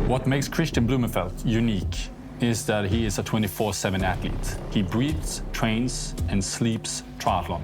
What makes Kristian Blummenfelt unique is that he is a 24/7 athlete. He breathes, trains, and sleeps triathlon.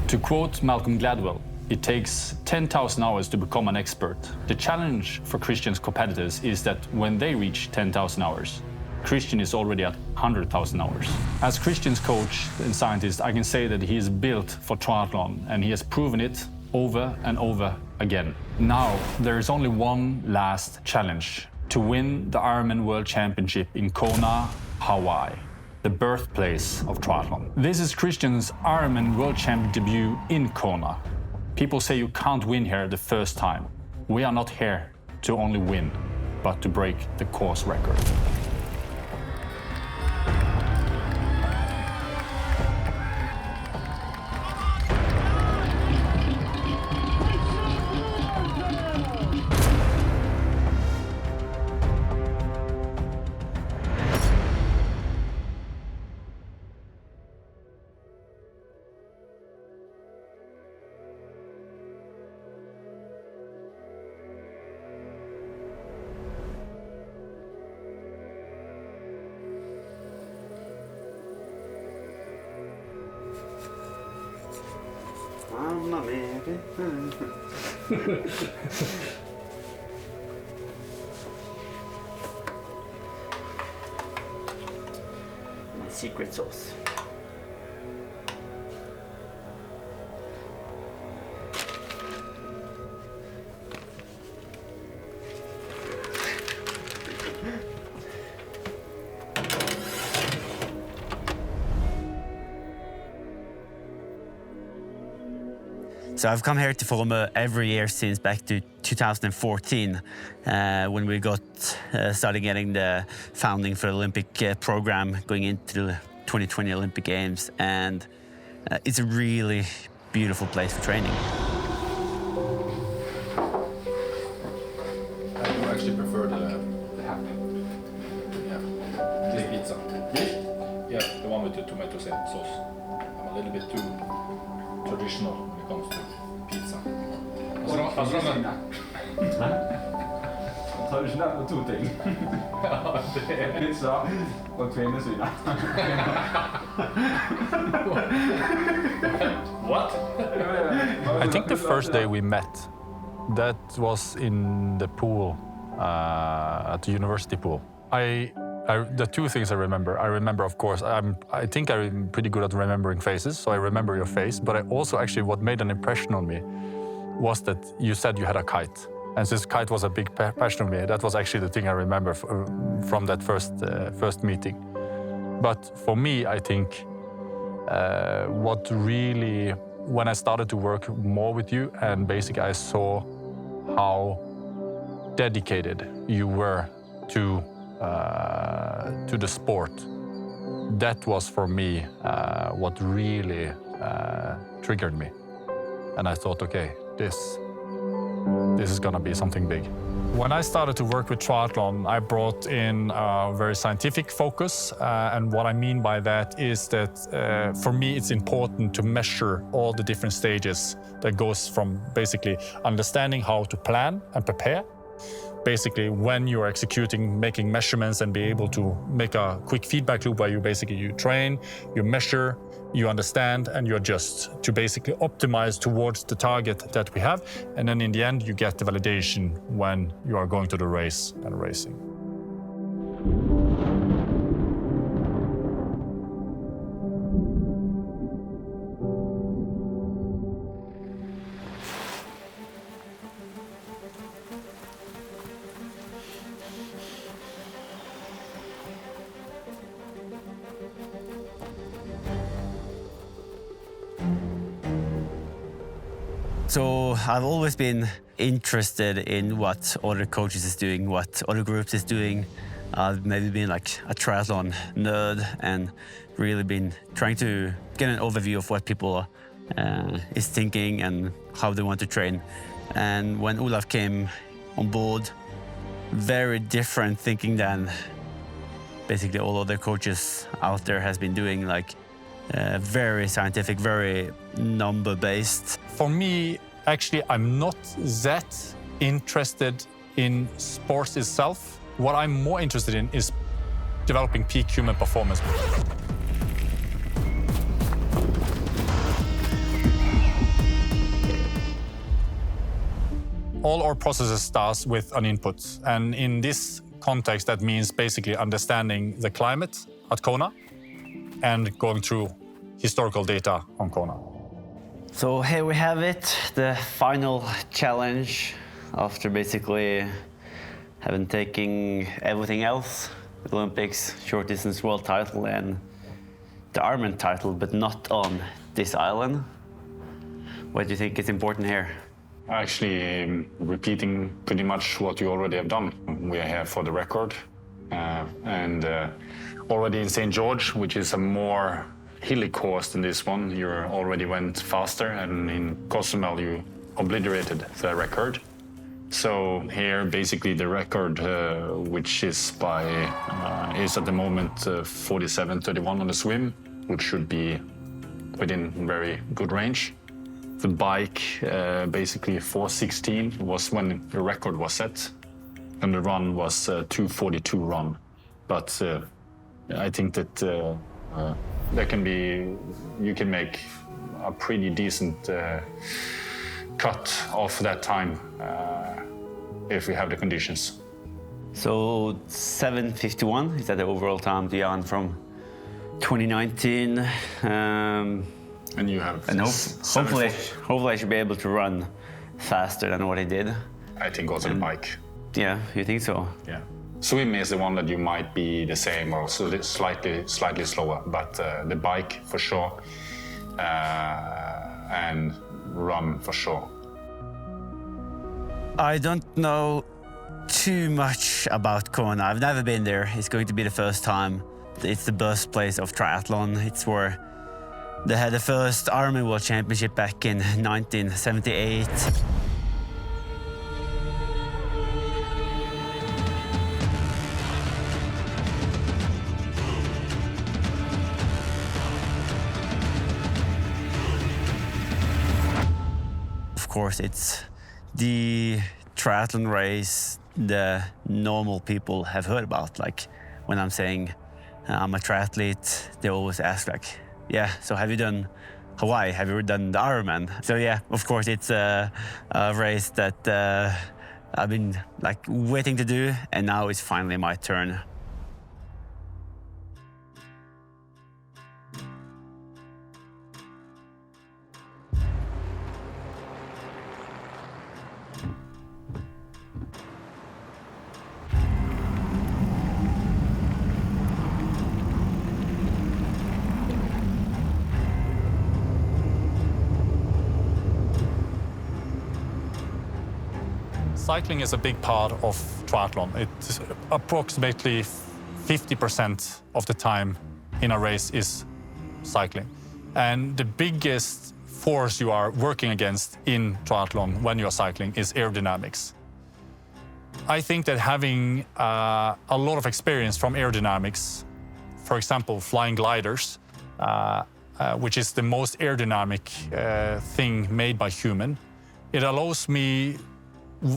To quote Malcolm Gladwell, it takes 10,000 hours to become an expert. The challenge for Kristian's competitors is that when they reach 10,000 hours, Kristian is already at 100,000 hours. As Kristian's coach and scientist, I can say that he is built for triathlon, and he has proven it over and over again. Now, there is only one last challenge: to win the Ironman World Championship in Kona, Hawaii, the birthplace of triathlon. This is Kristian's Ironman World Champion debut in Kona. People say you can't win here the first time. We are not here to only win, but to break the course record. Mamma mia. My secret sauce. So I've come here to Formö every year since back to 2014, when we started getting the founding for the Olympic program going into the 2020 Olympic Games, and it's a really beautiful place for training. I do actually prefer the half. Yeah, this pizza. Yeah, the one with the tomato sauce. I'm a little bit too traditional when it comes to pizza. Tradisjonelt med 2 ting. Pizza og kvinnesyne. What? I think the first day we met, that was in the pool, at the university pool. The 2 things I remember, of course, I think I'm pretty good at remembering faces, so I remember your face, but I also actually, what made an impression on me was that you said you had a kite. And since kite was a big passion of me, that was actually the thing I remember from that first meeting. But for me, I think what really, when I started to work more with you, and basically I saw how dedicated you were to the sport, that was for me what really triggered me. And I thought, okay, this is gonna be something big. When I started to work with triathlon, I brought in a very scientific focus. And what I mean by that is that for me, it's important to measure all the different stages that goes from basically understanding how to plan and prepare. Basically, when you're executing, making measurements and be able to make a quick feedback loop where you train, you measure, you understand, and you adjust to basically optimize towards the target that we have. And then in the end, you get the validation when you are going to the race and racing. So I've always been interested in what other coaches is doing, what other groups is doing. I've maybe been like a triathlon nerd and really been trying to get an overview of what people is thinking and how they want to train. And when Olaf came on board, very different thinking than basically all other coaches out there has been doing, like very scientific, very number-based. For me, actually, I'm not that interested in sports itself. What I'm more interested in is developing peak human performance. All our processes starts with an input, and in this context, that means basically understanding the climate at Kona and going through historical data on Kona. So here we have it, the final challenge after basically having taken everything else, the Olympics, short distance world title and the Ironman title, but not on this island. What do you think is important here? Actually, repeating pretty much what you already have done. We are here for the record. Already in St. George, which is a more hilly course than this one, you already went faster, and in Cozumel you obliterated the record. So here, basically, the record, which is is at the moment 47:31 on the swim, which should be within very good range. The bike, basically 4:16 was when the record was set, and the run was 2:42 run. But I think that you can make a pretty decent cut off that time if we have the conditions. So 7:51, is that the overall time Dion from 2019? And you have... And hopefully I should be able to run faster than what I did. I think also the bike. Yeah, you think so? Yeah. Swim is the one that you might be the same, or so slightly slower, but the bike for sure, and run for sure. I don't know too much about Kona. I've never been there. It's going to be the first time. It's the birthplace of triathlon. It's where they had the first Ironman World Championship back in 1978. Of course, it's the triathlon race the normal people have heard about. Like when I'm saying I'm a triathlete, they always ask like, yeah, so have you done Hawaii? Have you done the Ironman? So yeah, of course, it's a race that I've been like waiting to do, and now it's finally my turn. Cycling is a big part of triathlon. It's approximately 50% of the time in a race is cycling. And the biggest force you are working against in triathlon when you're cycling is aerodynamics. I think that having a lot of experience from aerodynamics, for example, flying gliders, which is the most aerodynamic thing made by human, it allows me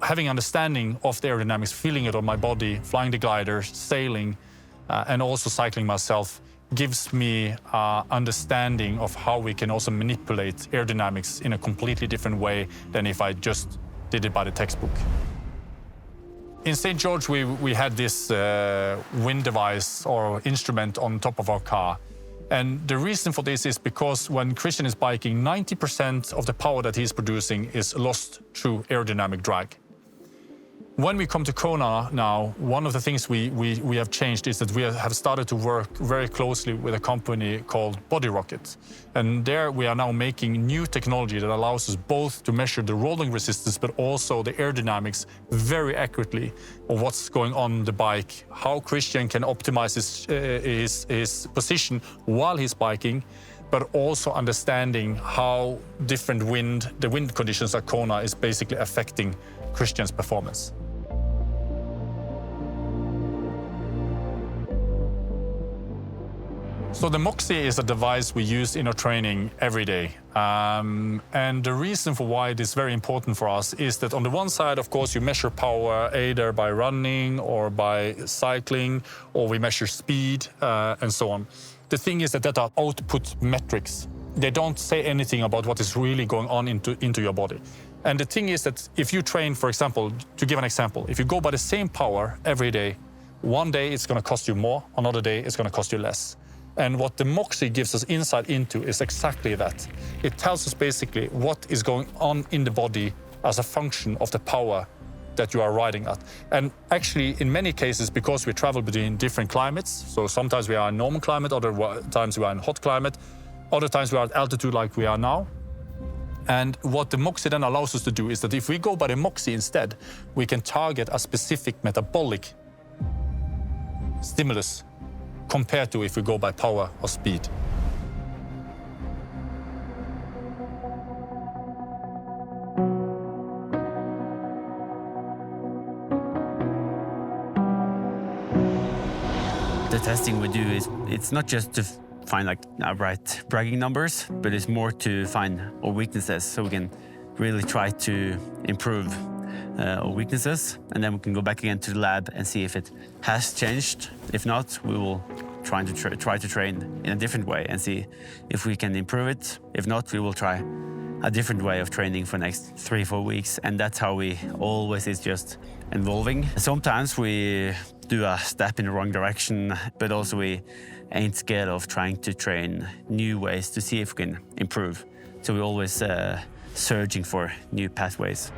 having understanding of the aerodynamics, feeling it on my body, flying the glider, sailing, and also cycling myself, gives me understanding of how we can also manipulate aerodynamics in a completely different way than if I just did it by the textbook. In St. George, we had this wind device or instrument on top of our car. And the reason for this is because when Christian is biking, 90% of the power that he's producing is lost through aerodynamic drag. When we come to Kona now, one of the things we have changed is that we have started to work very closely with a company called Body Rocket. And there we are now making new technology that allows us both to measure the rolling resistance, but also the aerodynamics very accurately of what's going on the bike, how Christian can optimize his position while he's biking, but also understanding how different the wind conditions at Kona is basically affecting Christian's performance. So the Moxy is a device we use in our training every day. And the reason for why it is very important for us is that on the one side, of course, you measure power either by running or by cycling, or we measure speed and so on. The thing is that are output metrics. They don't say anything about what is really going on into your body. And the thing is that if you train, for example, to give an example, if you go by the same power every day, one day it's going to cost you more, another day it's going to cost you less. And what the Moxy gives us insight into is exactly that. It tells us basically what is going on in the body as a function of the power that you are riding at. And actually, in many cases, because we travel between different climates, so sometimes we are in normal climate, other times we are in hot climate, other times we are at altitude like we are now. And what the Moxy then allows us to do is that if we go by the Moxy instead, we can target a specific metabolic stimulus compared to if we go by power or speed. The testing we do is, it's not just to find like right bragging numbers, but it's more to find our weaknesses so we can really try to improve our weaknesses, and then we can go back again to the lab and see if it has changed. If not, we will try to train in a different way and see if we can improve it. If not, we will try a different way of training for the next 3-4 weeks, and that's how we always is just evolving. Sometimes we do a step in the wrong direction, but also we ain't scared of trying to train new ways to see if we can improve. So we're always searching for new pathways.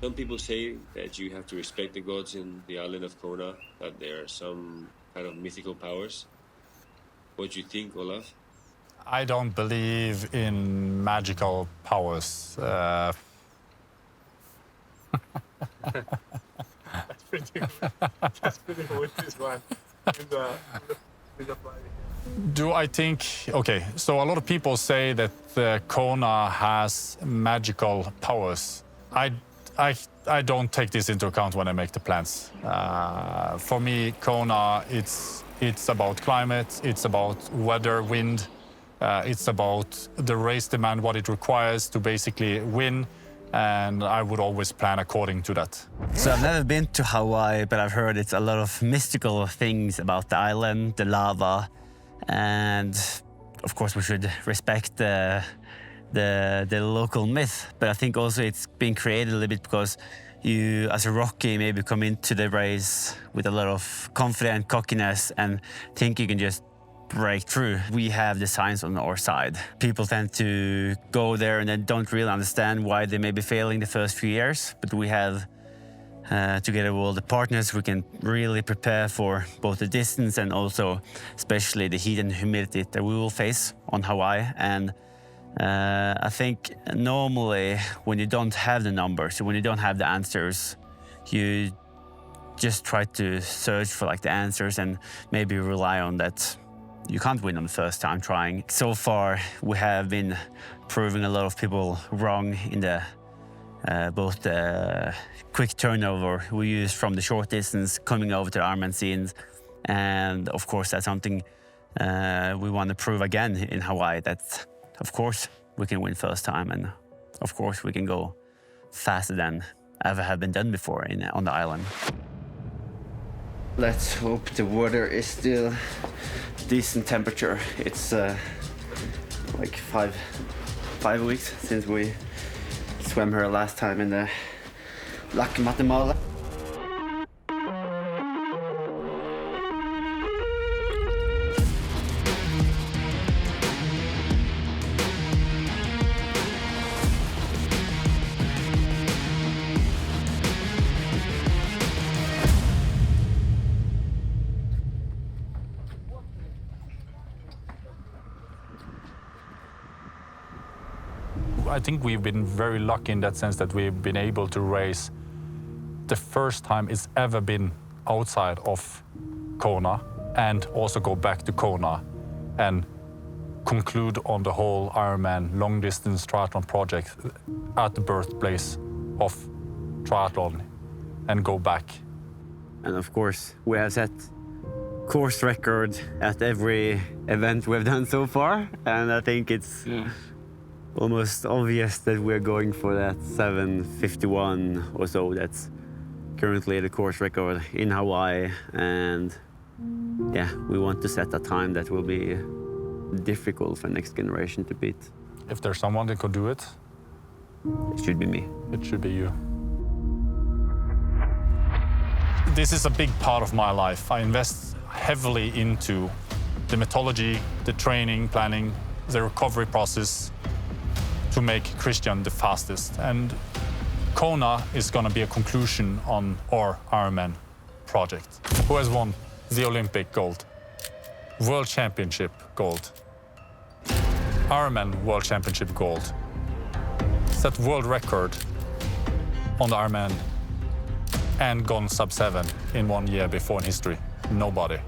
Some people say that you have to respect the gods in the island of Kona, that there are some kind of mythical powers. What do you think, Olaf? I don't believe in magical powers. That's pretty good, this one. With the flying. Do I think, okay, so a lot of people say that Kona has magical powers. I don't take this into account when I make the plans. For me, Kona, it's about climate, it's about weather, wind, it's about the race demand, what it requires to basically win, and I would always plan according to that. So I've never been to Hawaii, but I've heard it's a lot of mystical things about the island, the lava, and of course we should respect the local myth. But I think also it's been created a little bit because you, as a rookie, maybe come into the race with a lot of confidence, cockiness, and think you can just break through. We have the science on our side. People tend to go there and then don't really understand why they may be failing the first few years, but we have, together with all the partners, we can really prepare for both the distance and also especially the heat and humidity that we will face on Hawaii. And I think normally when you don't have the numbers, when you don't have the answers, you just try to search for like the answers and maybe rely on that. You can't win on the first time trying. So far, we have been proving a lot of people wrong in the both the quick turnover we use from the short distance coming over to the Ironman scenes, and of course that's something we want to prove again in Hawaii. That of course we can win first time, and of course we can go faster than ever have been done before on the island. Let's hope the water is still decent temperature. It's like five weeks since we swam here last time in the Lake Matemala. I think we've been very lucky in that sense that we've been able to race the first time it's ever been outside of Kona, and also go back to Kona and conclude on the whole Ironman long distance triathlon project at the birthplace of triathlon and go back. And of course, we have set course record at every event we've done so far, and I think it's almost obvious that we're going for that 7:51 or so. That's currently the course record in Hawaii, and yeah, we want to set a time that will be difficult for next generation to beat. If there's someone that could do it, It should be me. it should be you. This is a big part of my life. I invest heavily into the methodology, the training, planning, the recovery process to make Christian the fastest. And Kona is going to be a conclusion on our Ironman project. Who has won the Olympic gold, World Championship gold, Ironman World Championship gold, set world record on the Ironman, and gone sub-7 in 1 year before in history? Nobody.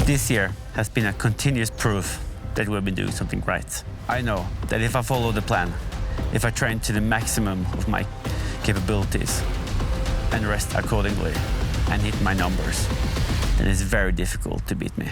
This year has been a continuous proof that we've been doing something right. I know that if I follow the plan, if I train to the maximum of my capabilities and rest accordingly and hit my numbers, then it's very difficult to beat me.